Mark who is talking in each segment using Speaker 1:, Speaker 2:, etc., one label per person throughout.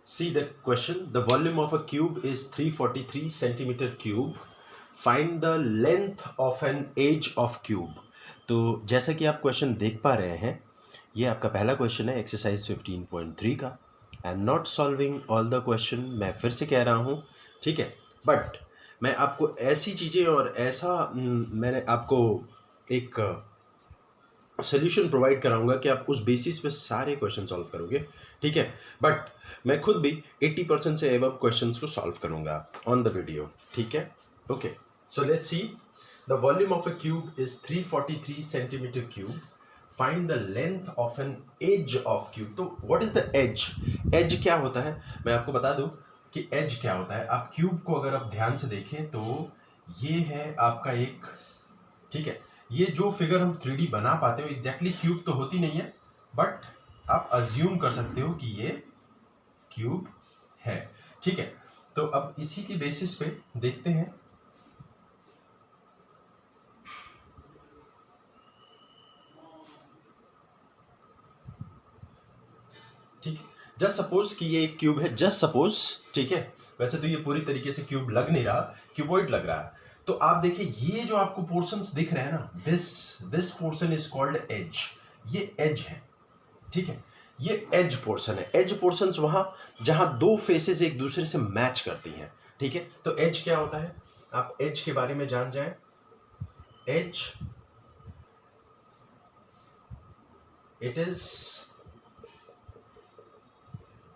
Speaker 1: See the question. The volume of a cube is 343 centimeter cube. Find the length of an edge of cube. तो जैसा कि आप question देख पा रहे हैं, ये आपका पहला क्वेश्चन है एक्सरसाइज 15.3 का. I am not solving all the question, मैं फिर से कह रहा हूँ, ठीक है. बट मैं आपको ऐसी चीज़ें और ऐसा मैंने आपको एक सोल्यूशन प्रोवाइड कराऊंगा कि आप उस बेसिस पे सारे क्वेश्चन सॉल्व करोगे, ठीक है. बट मैं खुद भी 80% से एबव क्वेश्चंस को सॉल्व करूंगा ऑन द वीडियो, ठीक है. Okay, so let's see. The volume of a cube is 343 centimetre cube. Find the length of an edge of cube. तो what is the edge? Edge क्या होता है मैं आपको बता दूं कि एज क्या होता है. आप क्यूब को अगर आप ध्यान से देखें तो ये है आपका एक, ठीक है. ये जो फिगर हम 3D बना पाते हो एग्जैक्टली क्यूब तो होती नहीं है, बट आप अज्यूम कर सकते हो कि ये क्यूब है, ठीक है. तो अब इसी की बेसिस पे देखते हैं. ठीक, जस्ट सपोज कि ये एक क्यूब है, जस्ट सपोज, ठीक है. वैसे तो ये पूरी तरीके से क्यूब लग नहीं रहा, क्यूबॉइड लग रहा है. तो आप देखिए ये जो आपको पोर्शंस दिख रहे हैं ना, this portion is called edge. ये एज है, ठीक है. ये एज पोर्शन है. एज पोर्शंस वहां जहां दो फेसेस एक दूसरे से मैच करती हैं, ठीक है. तो एज क्या होता है, आप एज के बारे में जान जाएं. Edge, it is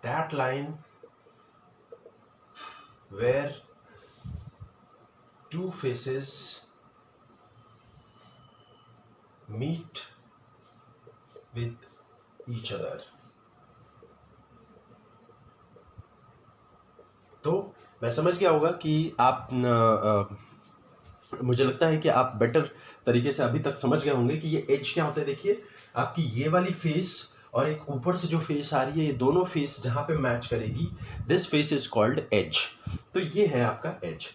Speaker 1: that line where two faces meet with each other. तो मैं समझ गया होगा कि आप मुझे लगता है कि आप बेटर तरीके से अभी तक समझ गए होंगे कि ये एज क्या होता है. देखिए आपकी ये वाली फेस और एक ऊपर से जो फेस आ रही है, ये दोनों फेस जहां पे मैच करेगी, this face is called edge. तो ये है आपका एज.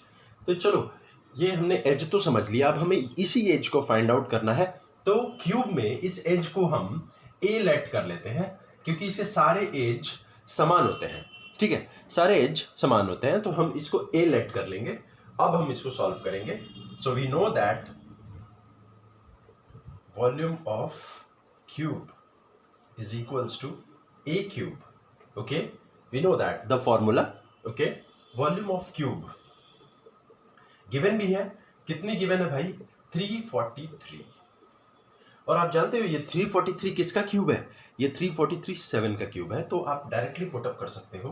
Speaker 1: तो चलो ये हमने एज तो समझ लिया, अब हमें इसी एज को फाइंड आउट करना है. तो क्यूब में इस एज को हम ए लेट कर लेते हैं क्योंकि इसके सारे एज समान होते हैं, ठीक है. सारे एज समान होते हैं तो हम इसको ए लेट कर लेंगे. अब हम इसको सॉल्व करेंगे. So we know that volume of cube is equals to a cube. Okay, we know that the formula. Okay, volume of cube given भी है. कितनी given है भाई? 343. और आप जानते हो ये 343 किसका क्यूब है? ये 343 7 का क्यूब है. तो आप डायरेक्टली पुटअप कर सकते हो,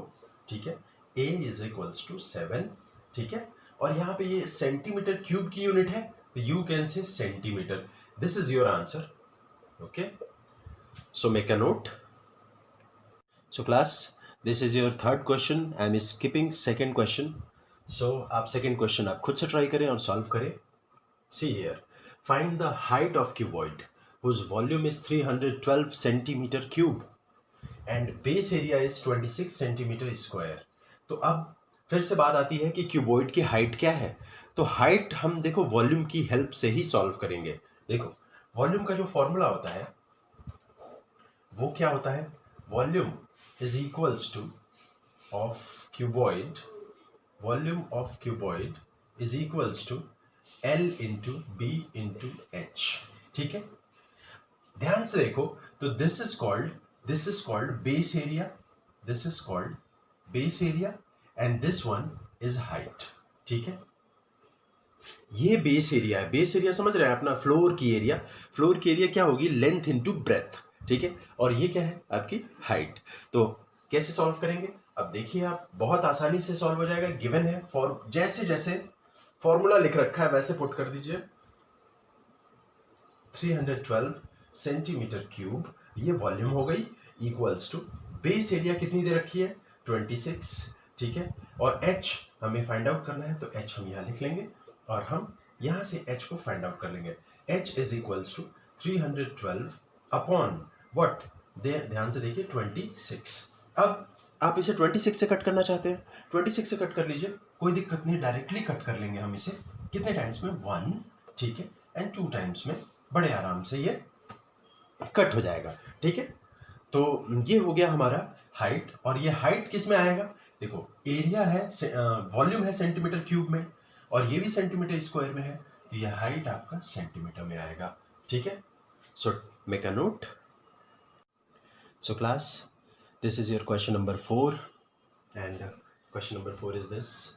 Speaker 1: ठीक है. a is equals to 7, ठीक है. और यहाँ पे ये सेंटीमीटर क्यूब की यूनिट है तो you can say centimetre. This is your answer. Okay, so make a note. So class, this is your third question. I am skipping second question. So आप second question आप खुद से try करें और solve करें. See here, find the height of cuboid whose volume is 312 centimeter cube and base area is 26 centimeter square. तो अब फिर से बात आती है कि क्यूबॉइड की हाइट क्या है. तो हाइट हम देखो वॉल्यूम की हेल्प से ही सॉल्व करेंगे. देखो वॉल्यूम का जो फॉर्मूला होता है वो क्या होता है? Volume is equals to of cuboid, volume of cuboid is equals to l into b into h, ठीक है. ध्यान से देखो तो this is called base area, this is called base area and this one is height, ठीक है. ये base area है. बेस एरिया समझ रहे हैं अपना फ्लोर की एरिया. फ्लोर की एरिया क्या होगी? लेंथ इंटू ब्रेथ, ठीक है. और ये क्या है? आपकी हाइट. तो कैसे सॉल्व करेंगे? अब देखिए आप बहुत आसानी से सॉल्व हो जाएगा. गिवन है फॉर जैसे जैसे फॉर्मूला लिख रखा है वैसे पुट कर दीजिए. 312 सेंटीमीटर क्यूब ये वॉल्यूम हो गई इक्वल्स टू बेस एरिया कितनी दे रखी है? 26, ठीक है. और h हमें फाइंड आउट करना है तो h हम यहां लिख लेंगे और हम यहां से h को फाइंड आउट कर लेंगे. h is equals to 312 upon what? ध्यान से देखिए 26. अब आप इसे 26 से कट करना चाहते हैं, 26 से कट कर लीजिए, कोई दिक्कत नहीं. डायरेक्टली कट कर लेंगे हम इसे. कितने टाइम्स में? 1, ठीक है. एंड 2 टाइम्स में बड़े आराम से ये कट हो जाएगा, ठीक है. तो ये हो गया हमारा हाइट, और ये हाइट किस में आएगा, देखो एरिया है, वॉल्यूम है सेंटीमीटर क्यूब में, और ये भी सेंटीमीटर स्क्वायर में है, तो ये हाइट आपका सेंटीमीटर में आएगा, ठीक है। So make a note. So class, this is your question number 4, and question number 4 is this: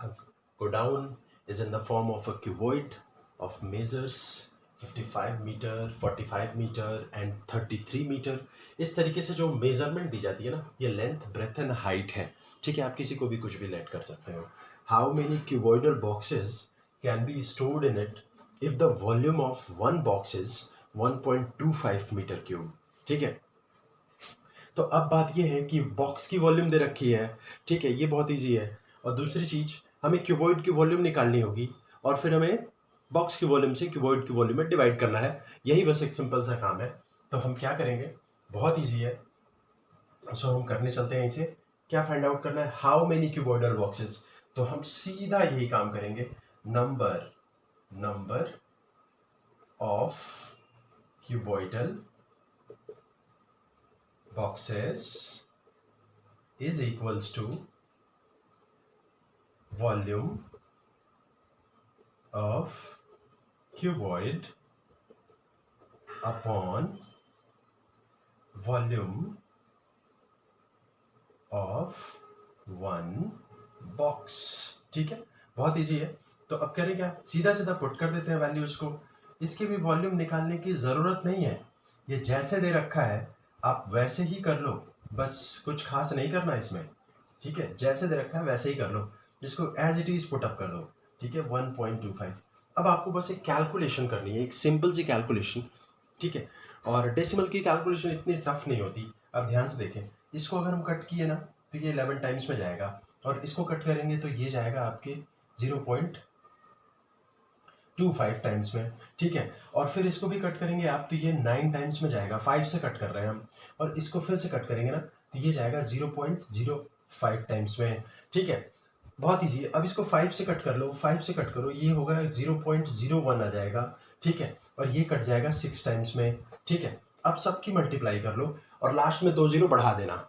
Speaker 1: go down is in the form of a cuboid of measures 55 meter, 45 meter and 33 meter। इस तरीके से जो measurement दी जाती है ना, ये length, breath and height है, ठीक है। आप किसी को भी कुछ भी लेट कर सकते हो। How many cuboidal boxes can be stored in it if the volume of one box is 1.25 metre cube, ठीक है। तो अब बात ये है कि बॉक्स की वॉल्यूम दे रखी है, ठीक है, ये बहुत इजी है। और दूसरी चीज, हमें क्यूबॉइड की वॉल्यूम निकालनी होगी, और फिर हमें बॉक्स की वॉल्यूम से क्यूबॉइड की वॉल्यूम में डिवाइड करना है। यही बस एक सिंपल सा काम है। तो हम क्या करेंगे, बहुत ईजी है। सो हम करने चलते हैं इसे, क्या फाइंड आउट करना है, हाउ मेनी क्यूबॉइडल बॉक्सेस। तो हम सीधा यही काम करेंगे, number of cuboidal boxes is equals to volume of cuboid upon volume of one box, ठीक है, बहुत इजी है। तो अब करें क्या, सीधा सीधा पुट कर देते हैं वैल्यूज को। इसकी भी वॉल्यूम निकालने की जरूरत नहीं है, ये जैसे दे रखा है आप वैसे ही कर लो, बस कुछ खास नहीं करना इसमें, ठीक है। जैसे दे रखा है वैसे ही कर लो, जिसको as it is put up कर दो, ठीक है, 1.25। अब आपको बस एक कैलकुलेशन करनी है, एक सिंपल सी कैलकुलेशन, ठीक है। और डेसिमल की कैलकुलेशन इतनी टफ नहीं होती। अब ध्यान से देखें, इसको अगर हम कट किए ना तो ये 11 टाइम्स में जाएगा, और इसको कट करेंगे तो ये जाएगा आपके 0.25 टाइम्स में, ठीक है। और फिर इसको भी कट करेंगे आप तो ये 9 टाइम्स में जाएगा, 5 से कट कर रहे हैं हम, और इसको फिर से कट करेंगे ना तो ये जाएगा 0.05 टाइम्स में, ठीक है। बहुत ईजी है। अब इसको 5 से कट कर लो, 5 से कट करो, ये होगा 0.01 आ जाएगा, ठीक है। और ये कट जाएगा 6 टाइम्स में, ठीक है। अब सबकी मल्टीप्लाई कर लो और लास्ट में 2 जीरो बढ़ा देना,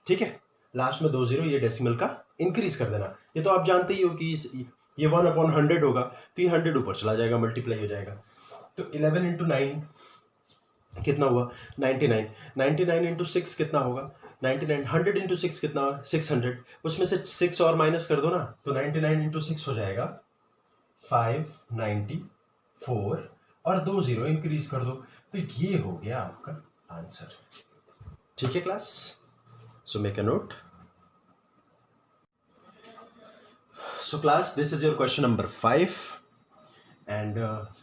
Speaker 1: ठीक है। लास्ट में 2 जीरो ये डेसिमल का इंक्रीज कर देना। ये तो आप जानते ही हो कि ये 1/100 होगा, तो ये 100 ऊपर चला जाएगा, मल्टीप्लाई हो जाएगा। तो 11 इंटू 9 कितना हुआ, 99। 99 इंटू 6 कितना होगा, 99। 100 इंटू 6 कितना, 600। उसमें से 6 और माइनस कर दो ना, तो 99 इंटू 6 हो जाएगा 594, और 2 जीरो इंक्रीज कर दो, तो ये हो गया आपका आंसर, ठीक है class. So make a note. So class, this is your question number 5, and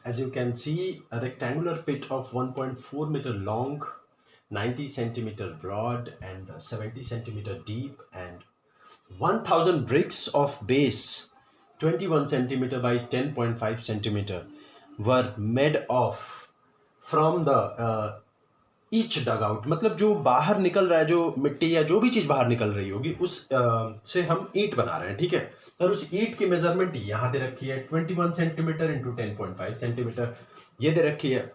Speaker 1: as you can see, a rectangular pit of 1.4 meter long, 90 centimeter broad and 70 centimeter deep, and 1000 bricks of base 21 centimeter by 10.5 centimeter were made of from the each dug out, मतलब जो बाहर निकल रहा है, जो मिट्टी या जो भी चीज बाहर निकल रही होगी उस से हम ईंट बना रहे हैं, ठीक है। और उस ईंट की मेजरमेंट यहाँ दे रखी है 21 सेंटीमीटर इंटू 10.5 सेंटीमीटर, ये दे रखी है।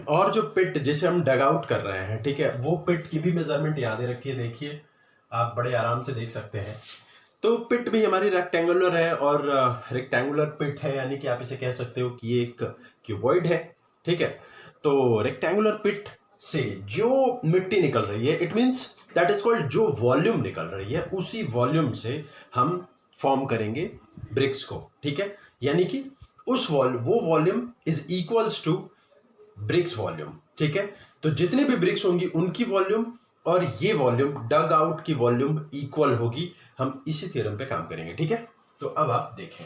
Speaker 1: और जो पिट जिसे हम डग आउट कर रहे हैं, ठीक है, वो पिट की भी मेजरमेंट यहाँ दे रखी है, देखिए आप बड़े आराम से देख सकते हैं। तो पिट भी हमारी रेक्टेंगुलर है, और रेक्टेंगुलर पिट है, यानी कि आप इसे कह सकते हो कि ये एक क्यूबॉइड है, ठीक है। तो रेक्टेंगुलर पिट से जो मिट्टी निकल रही है, it means that is called, जो वॉल्यूम निकल रही है उसी वॉल्यूम से हम फॉर्म करेंगे ब्रिक्स को, ठीक है। यानी कि वो volume is equals to bricks volume, ठीक है। तो जितने भी ब्रिक्स होंगी उनकी वॉल्यूम और ये वॉल्यूम डग आउट की वॉल्यूम इक्वल होगी। हम इसी थ्योरम पे काम करेंगे, ठीक है। तो अब आप देखें,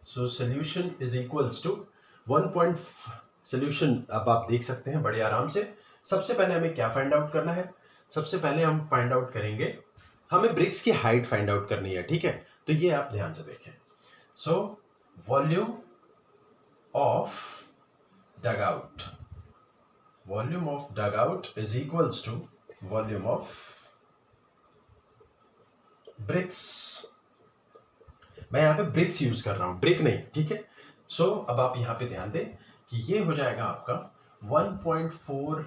Speaker 1: so solution is equals to 1. Solution अब आप देख सकते हैं बड़े आराम से। सबसे पहले हमें क्या फाइंड आउट करना है, सबसे पहले हम फाइंड आउट करेंगे, हमें ब्रिक्स की हाइट फाइंड आउट करनी है, ठीक है। तो ये आप ध्यान से देखें, so volume of dugout, volume of dugout is equals to volume of bricks. मैं यहां पे ब्रिक्स यूज कर रहा हूं, ब्रिक नहीं, ठीक है। सो अब आप यहां पे ध्यान दें कि ये हो जाएगा आपका 1.4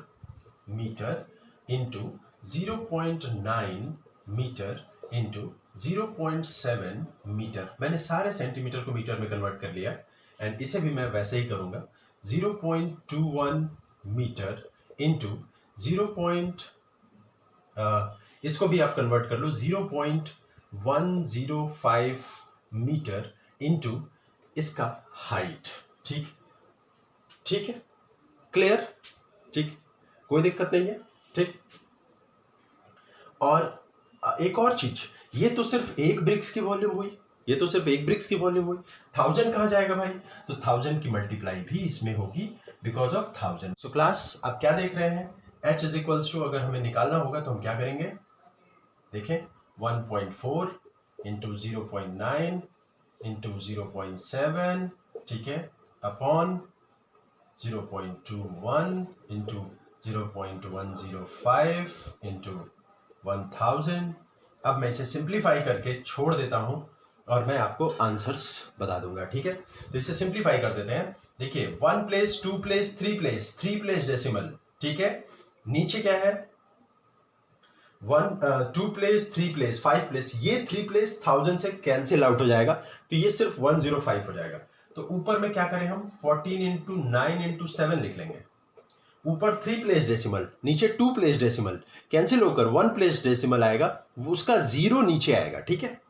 Speaker 1: metre into 0.9 metre into 0.7 metre. मैंने सारे सेंटीमीटर को मीटर में कन्वर्ट कर लिया एंड इसे भी मैं वैसे ही करूंगा 0.21 मीटर इंटू 0. इसको भी आप कन्वर्ट कर लो 0.105 मीटर इंटू इसका हाइट। ठीक ठीक है, क्लियर, ठीक, कोई दिक्कत नहीं है। ठीक, और एक और चीज, ये तो सिर्फ एक ब्रिक्स की वॉल्यूम हुई, ये तो सिर्फ एक ब्रिक्स की वॉल्यूम हुई। 1000 कहां जाएगा भाई? तो 1000 की मल्टीप्लाई भी इसमें होगी बिकॉज ऑफ 1000। सो क्लास आप क्या देख रहे हैं, h इज इक्वल्स टू, अगर हमें निकालना होगा तो हम क्या करेंगे, देखें 1.4 इंटू 0.9 इंटू 0.7, ठीक है, अपॉन 0.21 इंटू 0.105 इंटू 1000। अब मैं इसे सिंप्लीफाई करके छोड़ देता हूं और मैं आपको आंसर्स बता दूंगा। ठीक है, तो इसे सिंप्लीफाई कर देते हैं। देखिए 1 place, 2 place, 3 place, 3 place decimal, ठीक है, नीचे क्या है 2 प्लेस, 3 प्लेस, 5 प्लेस, ये 3 प्लेस 1000 से कैंसिल आउट हो जाएगा तो ये सिर्फ 105 हो जाएगा। तो ऊपर में क्या करें हम 14 इंटू 9 इंटू 7 लिख लेंगे। ऊपर 3 प्लेस डेसिमल, नीचे 2 प्लेस डेसिमल, कैंसिल होकर 1 प्लेस डेसिमल आएगा, उसका जीरो नीचे आएगा। ठीक है,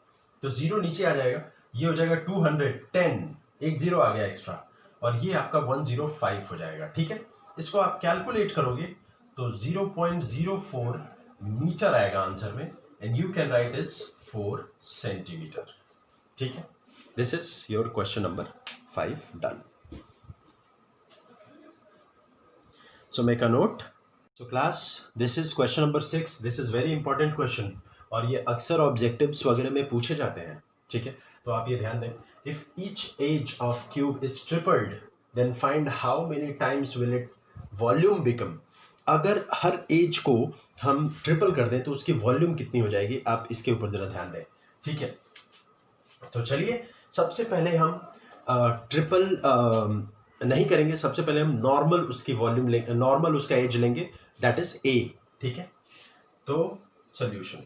Speaker 1: तो जीरो नीचे आ जाएगा, ये हो जाएगा 210, एक जीरो आ गया एक्स्ट्रा, और ये आपका 105 हो जाएगा। ठीक है, इसको आप कैलकुलेट करोगे तो 0.04 मीटर आएगा आंसर में, and you can write is 4 centimetre. ठीक है, this is your question number 5 done. So make a note. So class, this is question number 6. This is very important question और ये अक्सर ऑब्जेक्टिव्स वगैरह में पूछे जाते हैं। ठीक है, तो आप ये ध्यान दें, if each edge of cube is tripled then find how many times will it volume become. अगर हर एज को हम ट्रिपल कर दें तो उसकी वॉल्यूम कितनी हो जाएगी, आप इसके ऊपर जरा ध्यान दें। ठीक है, तो चलिए सबसे पहले हम ट्रिपल नहीं करेंगे, सबसे पहले हम नॉर्मल उसकी वॉल्यूम लेंगे, नॉर्मल उसका एज लेंगे, दैट इज ए। ठीक है, तो सॉल्यूशन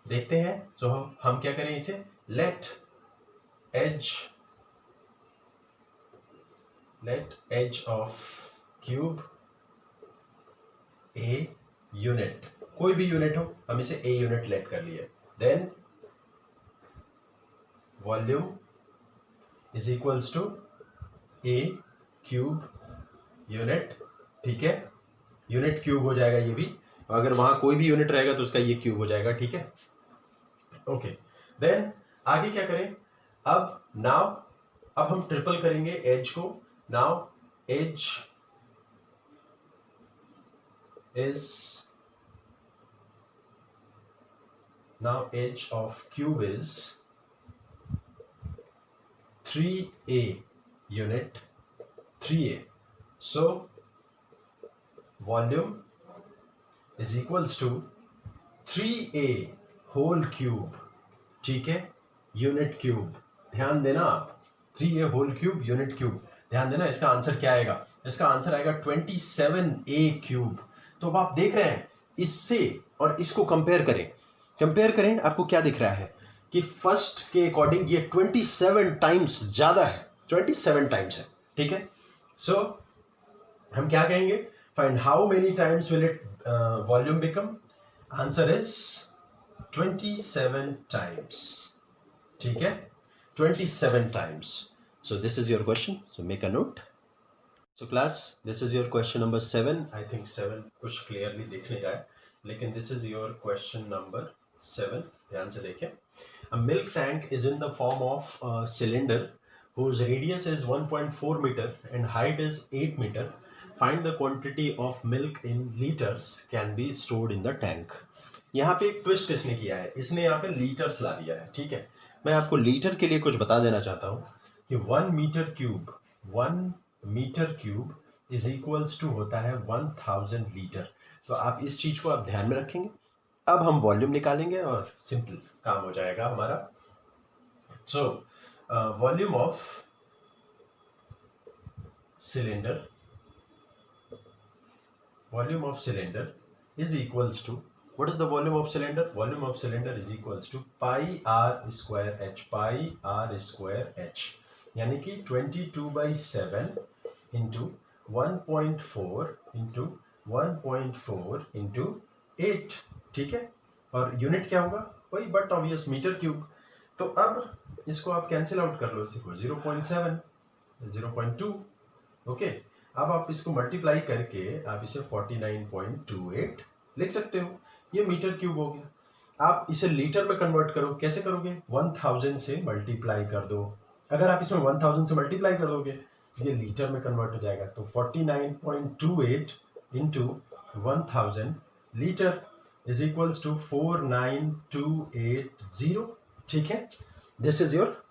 Speaker 1: देखते हैं। तो हम क्या करें इसे, let edge of cube a unit, कोई भी यूनिट हो, हम इसे ए यूनिट लेट कर लिए, then volume is equals to a cube unit. ठीक है, यूनिट क्यूब हो जाएगा ये भी, अगर वहां कोई भी यूनिट रहेगा तो उसका ये क्यूब हो जाएगा। ठीक है, ओके, देन आगे क्या करें, अब हम ट्रिपल करेंगे एज को। Now edge of cube is 3a unit, 3a, so volume is equals to 3a whole cube। ठीक है, यूनिट क्यूब, ध्यान देना आप, 3a whole cube unit cube, ध्यान देना। इसका आंसर क्या आएगा, इसका आंसर आएगा 27a क्यूब। तो अब आप देख रहे हैं, इससे और इसको कंपेयर करें, आपको क्या दिख रहा है कि फर्स्ट के अकॉर्डिंग ये 27 टाइम्स ज्यादा है, 27 टाइम्स है। ठीक है, सो हम क्या कहेंगे, find how many times will it volume become, answer is 27 times. ठीक है, 27 times. So this is your question, so make a note. So class, this is your question number 7। I think 7 कुछ clearly दिख नहीं रहा है, लेकिन this is your question number 7, ध्यान से देखें। A milk tank is in the form of a cylinder whose radius is 1.4 meter and height is 8 meter. Find the quantity of milk in liters can be stored in the tank. यहाँ पे एक twist इसने किया है, इसने यहाँ पे litres ला दिया है। ठीक है, मैं आपको लीटर के लिए कुछ बता देना चाहता हूँ कि 1 metre cube is equals to होता है 1000 लीटर। तो आप इस चीज को आप ध्यान में रखेंगे। अब हम वॉल्यूम निकालेंगे और सिंपल काम हो जाएगा हमारा। सो volume of cylinder volume of cylinder is equals to, what is the volume of cylinder? Volume of cylinder is equals to pi r square h, pi r square h, यानी कि 22/7 into 1.4 into 1.4 into 8, ठीक है। और unit क्या होगा? वही but obvious metre cube. तो अब इसको आप कैंसिल आउट कर लो, इसको 0.7 0.2, ओके। अब आप इसको मल्टीप्लाई करके आप इसे 49.28 लिख सकते हो, ये मीटर क्यूब हो गया। आप इसे लीटर में कन्वर्ट करो, कैसे करोगे? 1000 से मल्टीप्लाई कर दो। अगर आप इसमें 1000 से मल्टीप्लाई कर दोगे ये लीटर में कन्वर्ट हो जाएगा। तो 49.28 into 1000 litre is equals to 49280, ठीक है। This is your